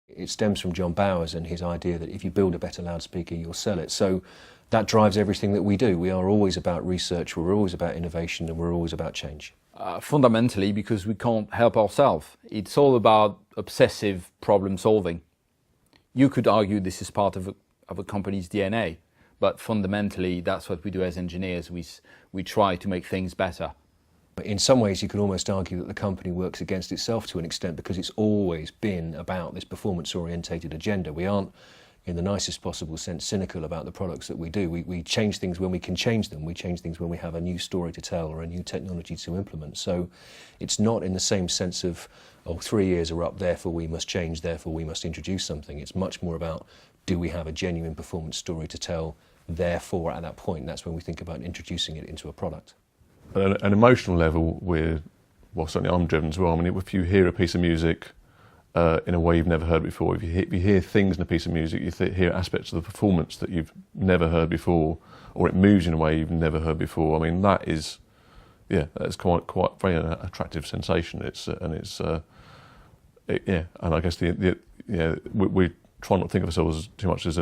It stems from John Bowers and his idea that if you build a better loudspeaker, you'll sell it. So that drives everything that we do. We are always about research, we're always about innovation, and we're always about change. Fundamentally, because we can't help ourselves. It's all about obsessive problem solving. You could argue this is part of a company's DNA, but fundamentally that's what we do as engineers. We try to make things better. In some ways you could almost argue that the company works against itself to an extent, because it's always been about this performance-orientated agenda. We aren't, in the nicest possible sense, cynical about the products that we do. We change things when we can change them. We change things when we have a new story to tell or a new technology to implement. So it's not in the same sense of, oh, 3 years are up, therefore we must change, therefore we must introduce something. It's much more about, do we have a genuine performance story to tell, therefore at that point, that's when we think about introducing it into a product. At an emotional level, well, certainly I'm driven as well. I mean, if you hear a piece of music in a way you've never heard before, if you hear things in a piece of music, you hear aspects of the performance that you've never heard before, or it moves in a way you've never heard before. I mean, that is, yeah, that's quite very attractive sensation. Yeah, and I guess we try not to think of ourselves too much as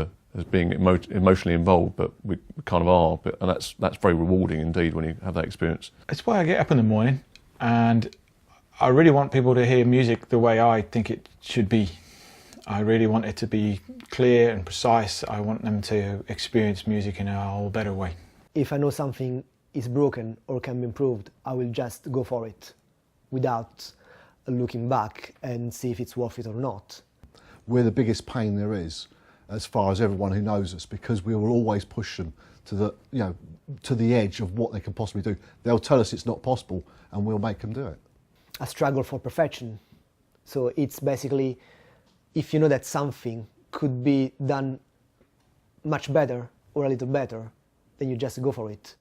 being emotionally involved, but we kind of are. And that's very rewarding indeed when you have that experience. It's why I get up in the morning, and I really want people to hear music the way I think it should be. I really want it to be clear and precise. I want them to experience music in a whole better way. If I know something is broken or can be improved, I will just go for it without looking back and see if it's worth it or not. We're the biggest pain there is, as far as everyone who knows us, because we will always push them to the edge of what they can possibly do. They'll tell us it's not possible, and we'll make them do it. A struggle for perfection. So it's basically, if you know that something could be done much better or a little better, then you just go for it.